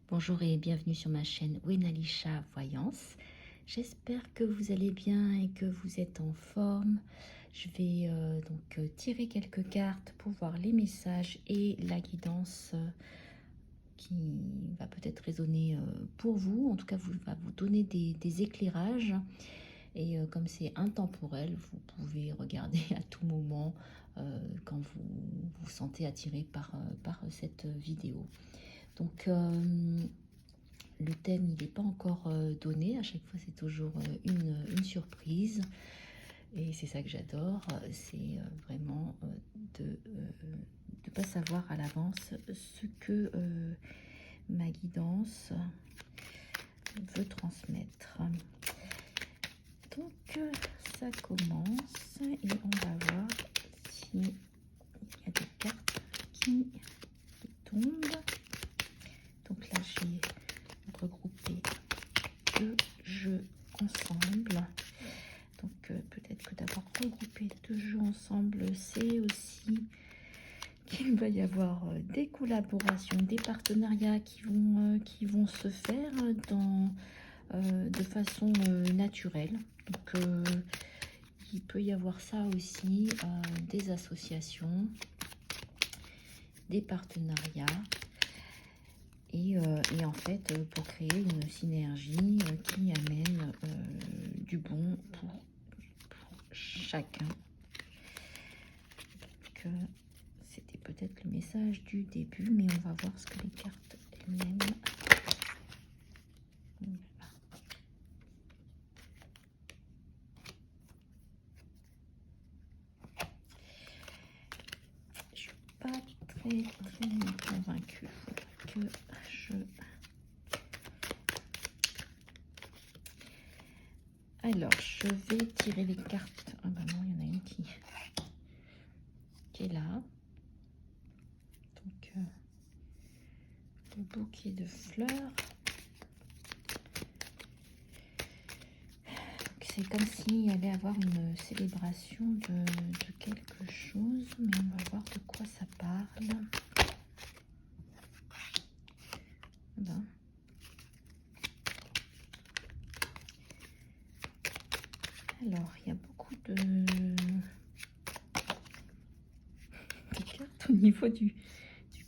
Bonjour et bienvenue sur ma chaîne Wenalisha Voyance. J'espère que vous allez bien et que vous êtes en forme. Je vais tirer quelques cartes pour voir les messages et la guidance qui va peut-être résonner pour vous. En tout cas, va vous donner des éclairages. Et comme c'est intemporel, vous pouvez regarder à tout moment quand vous vous sentez attiré par cette vidéo. Donc, le thème, il n'est pas encore donné. À chaque fois, c'est toujours une surprise. Et c'est ça que j'adore. C'est vraiment de ne pas savoir à l'avance ce que ma guidance veut transmettre. Donc, ça commence et on va voir s'il y a des cartes qui tombent. Donc là, j'ai regroupé deux jeux ensemble. Donc peut-être que d'avoir regroupé deux jeux ensemble, c'est aussi qu'il va y avoir des collaborations, des partenariats qui vont se faire de façon naturelle. Donc il peut y avoir ça aussi, des associations, des partenariats. Et en fait, pour créer une synergie qui amène du bon pour chacun. C'était peut-être le message du début, mais on va voir ce que les cartes elles-mêmes. Voilà. Je suis pas très convaincue. Que je... Alors, je vais tirer les cartes. Ah bah non, il y en a une qui est là. Donc, le bouquet de fleurs. C'est comme s'il y allait avoir une célébration de quelque chose, mais on va voir de quoi ça parle. Voilà. Alors, il y a beaucoup de cartes au niveau du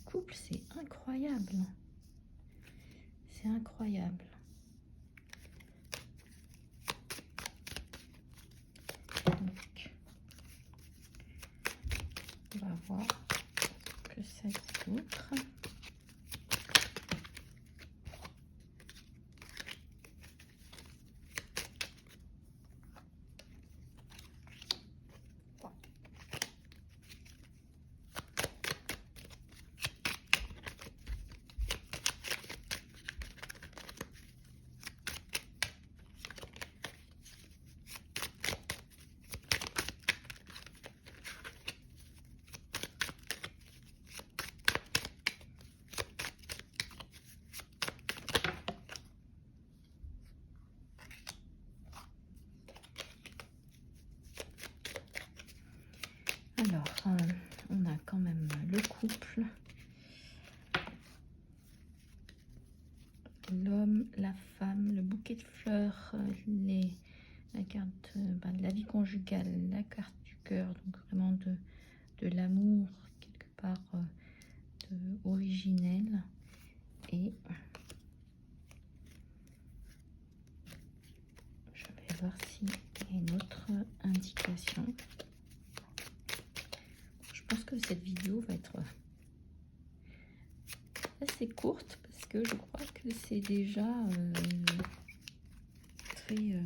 couple, c'est incroyable. C'est incroyable. Donc, on va voir ce que ça dit d'autre. Alors, on a quand même le couple, l'homme, la femme, le bouquet de fleurs, la carte de la vie conjugale, la carte du cœur, donc vraiment de l'amour, quelque part originel. Et je vais voir s'il y a une autre indication. Je pense que cette vidéo va être assez courte parce que je crois que c'est déjà très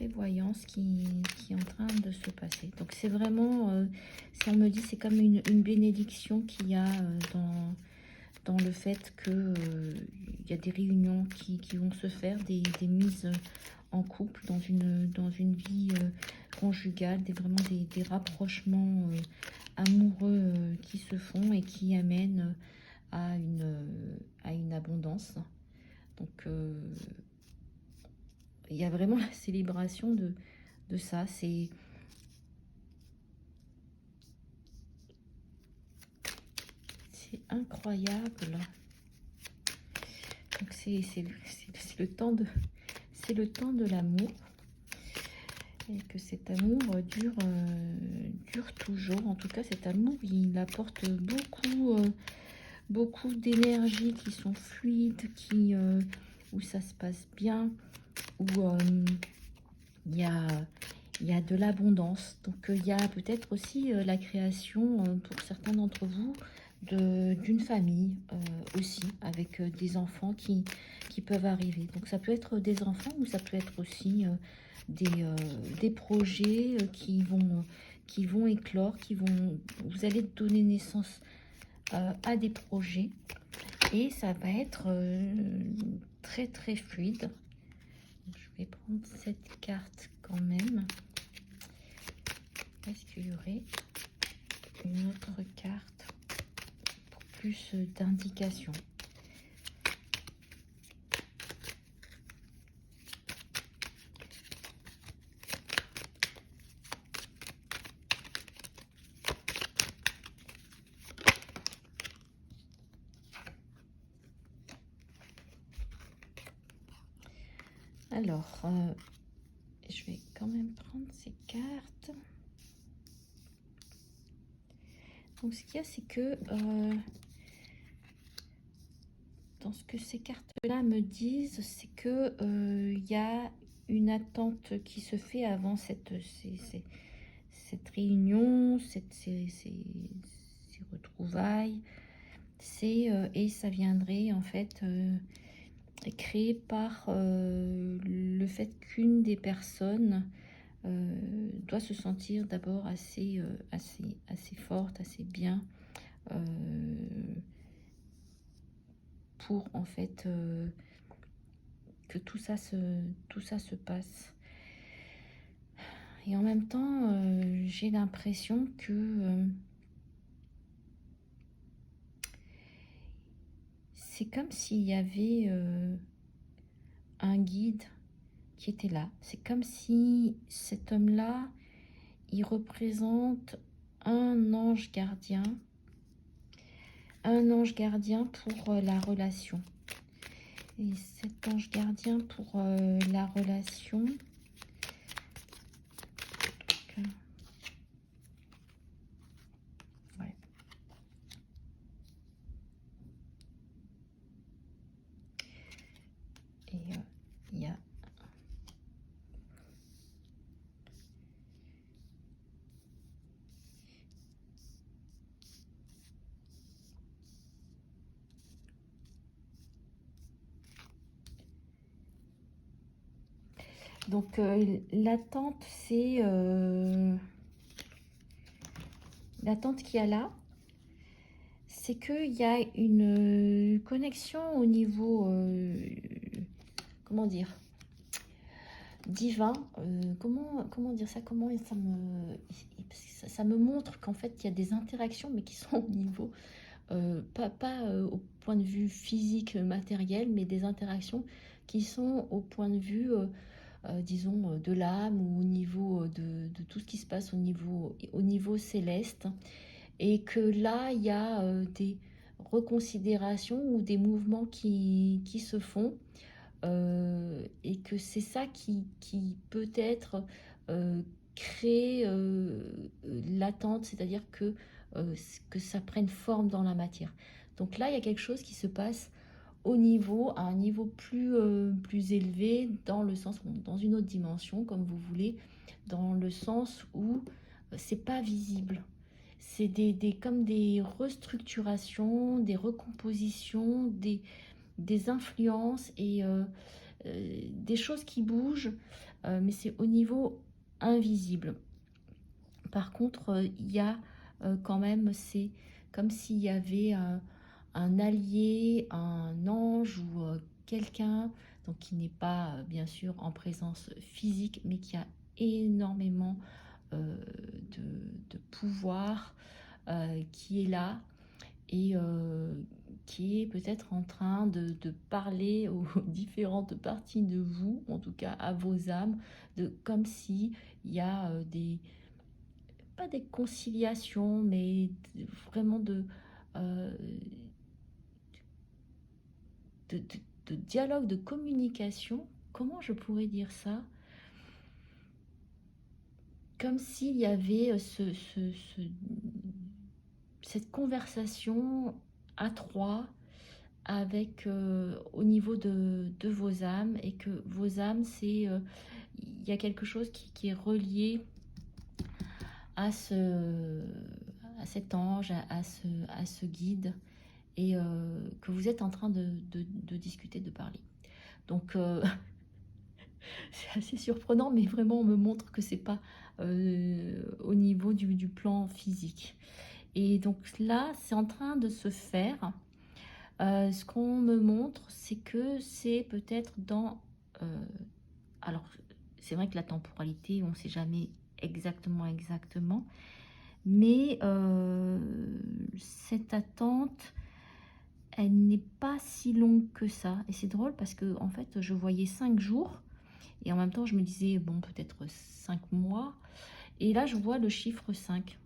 voyant ce qui est en train de se passer. Donc c'est vraiment, si on me dit, c'est comme une bénédiction qu'il y a dans le fait que il y a des réunions qui vont se faire, des mises en couple dans une vie conjugale, vraiment des rapprochements amoureux qui se font et qui amènent à une abondance. Donc il y a vraiment la célébration de ça. C'est C'est incroyable. Donc c'est le temps de l'amour, et que cet amour dure toujours. En tout cas, cet amour, il apporte beaucoup d'énergie, qui sont fluides, où ça se passe bien, où il y a de l'abondance. Donc il y a peut-être aussi la création, pour certains d'entre vous, d'une famille aussi, avec des enfants qui peuvent arriver. Donc ça peut être des enfants, ou ça peut être aussi des projets qui vont éclore, vous allez donner naissance à des projets, et ça va être très très fluide. Je vais prendre cette carte quand même. Est-ce qu'il y aurait une autre carte pour plus d'indications? Alors, je vais quand même prendre ces cartes. Donc, ce qu'il y a, c'est que dans ce que ces cartes-là me disent, c'est que il y a une attente qui se fait avant cette réunion, ces retrouvailles. Et ça viendrait en fait créé par le fait qu'une des personnes doit se sentir d'abord assez forte, assez bien, pour en fait que tout ça se passe. Et en même temps, j'ai l'impression que c'est comme s'il y avait un guide qui était là. C'est comme si cet homme-là, il représente un ange gardien pour la relation. Et cet ange gardien pour la relation, ouais. Et il y a donc l'attente, c'est l'attente qu'il y a là, c'est qu'il y a une connexion au niveau comment dire, divin. Comment dire ça, comment ça me montre qu'en fait il y a des interactions, mais qui sont au niveau pas au point de vue physique matériel, mais des interactions qui sont au point de vue disons de l'âme, ou au niveau de tout ce qui se passe au niveau céleste. Et que là il y a des reconsidérations ou des mouvements qui se font, et que c'est ça qui peut-être crée l'attente, c'est-à-dire que ça prenne forme dans la matière. Donc là, il y a quelque chose qui se passe à un niveau plus élevé, dans le sens, dans une autre dimension, comme vous voulez, dans le sens où c'est pas visible. C'est comme des restructurations, des recompositions, des influences, et des choses qui bougent, mais c'est au niveau invisible. Par contre, il y a quand même, c'est comme s'il y avait un allié, un ange, ou quelqu'un, donc qui n'est pas bien sûr en présence physique, mais qui a énormément de pouvoir, qui est là, et qui est peut-être en train de parler aux différentes parties de vous, en tout cas à vos âmes, comme si il y a pas des conciliations, mais vraiment euh, de, de- de dialogue, de communication. Comment je pourrais dire ça? Comme s'il y avait cette conversation à trois avec au niveau de vos âmes, et que vos âmes, c'est il y a quelque chose qui est relié à à cet ange, à ce guide, et que vous êtes en train de discuter, de parler. Donc c'est assez surprenant, mais vraiment on me montre que c'est pas au niveau du plan physique. Et donc là, c'est en train de se faire. Ce qu'on me montre, c'est que c'est peut-être dans... euh, alors, c'est vrai que la temporalité, on ne sait jamais exactement, mais cette attente, elle n'est pas si longue que ça. Et c'est drôle parce que, en fait, je voyais 5 jours, et en même temps, je me disais, bon, peut-être 5 mois. Et là, je vois le chiffre 5.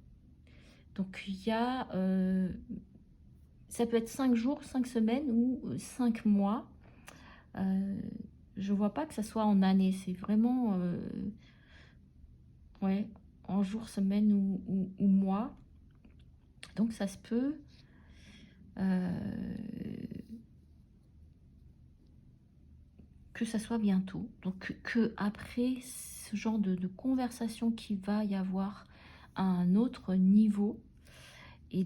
Donc, il y a... ça peut être 5 jours, 5 semaines ou 5 mois. Euh, je vois pas que ça soit en année. C'est vraiment... ouais, en jours, semaines ou mois. Donc, ça se peut... que ça soit bientôt. Donc, que après ce genre de conversation qui va y avoir à un autre niveau, et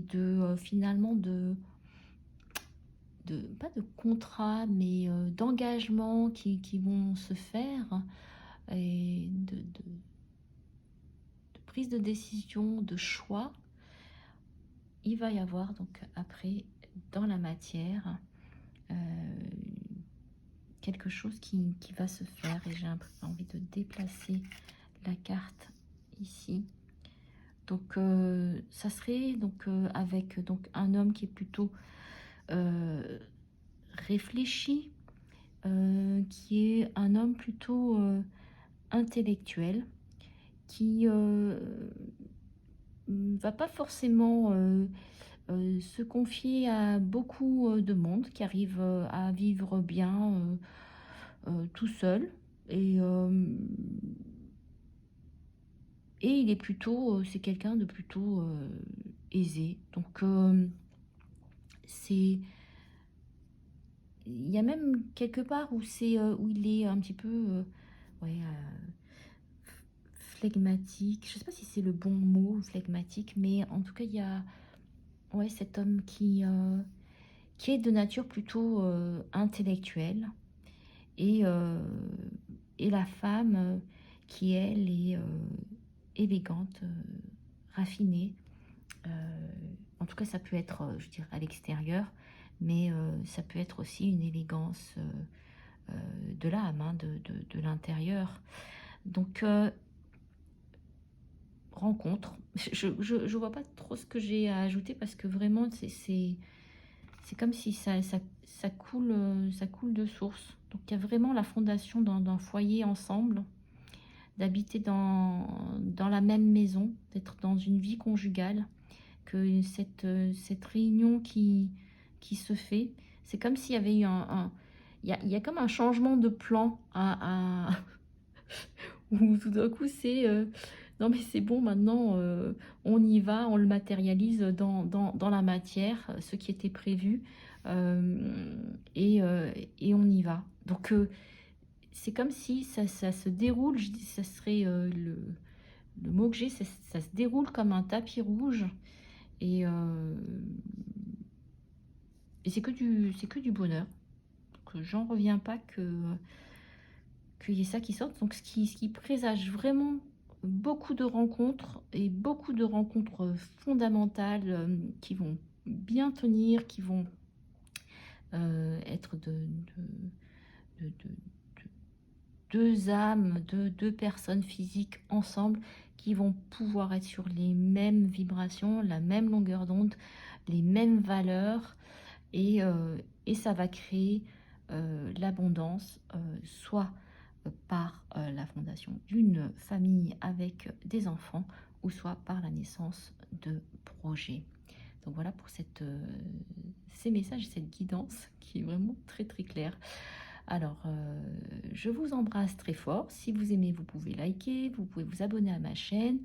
finalement pas de contrat, mais d'engagement qui vont se faire, et de prise de décision, de choix, il va y avoir donc après dans la matière euh, quelque chose qui va se faire. Et j'ai envie de déplacer la carte ici. Donc ça serait donc avec donc un homme qui est plutôt réfléchi, qui est un homme plutôt intellectuel, qui va pas forcément se confier à beaucoup de monde, qui arrive à vivre bien tout seul, et il est plutôt, c'est quelqu'un de plutôt aisé. Donc c'est, il y a même quelque part où c'est où il est un petit peu ouais, flegmatique. Je sais pas si c'est le bon mot, flegmatique, mais en tout cas il y a ouais, cet homme qui est de nature plutôt intellectuelle, et, euh, et la femme qui elle est élégante, raffinée. En tout cas, ça peut être, je dirais, à l'extérieur, mais ça peut être aussi une élégance de l'âme, hein, de l'intérieur. Donc, rencontre. Je vois pas trop ce que j'ai à ajouter, parce que vraiment, c'est comme si ça coule de source. Donc, il y a vraiment la fondation d'un foyer ensemble, d'habiter dans la même maison, d'être dans une vie conjugale, que cette réunion qui se fait, c'est comme s'il y avait eu il y a comme un changement de plan où tout d'un coup c'est non mais c'est bon maintenant, on y va, on le matérialise dans la matière, ce qui était prévu, et on y va. Donc c'est comme si ça se déroule, je dis, ça serait le mot que j'ai, ça se déroule comme un tapis rouge. Et, c'est que du bonheur. Donc, j'en reviens pas qu'il y ait ça qui sorte. Donc, ce qui présage vraiment beaucoup de rencontres, et beaucoup de rencontres fondamentales, qui vont bien tenir, qui vont être de- de- deux âmes, deux personnes physiques ensemble, qui vont pouvoir être sur les mêmes vibrations, la même longueur d'onde, les mêmes valeurs, et ça va créer l'abondance, soit par la fondation d'une famille avec des enfants, ou soit par la naissance de projets. Donc voilà pour ces messages, cette guidance qui est vraiment très très claire. Alors, je vous embrasse très fort. Si vous aimez, vous pouvez liker, vous pouvez vous abonner à ma chaîne.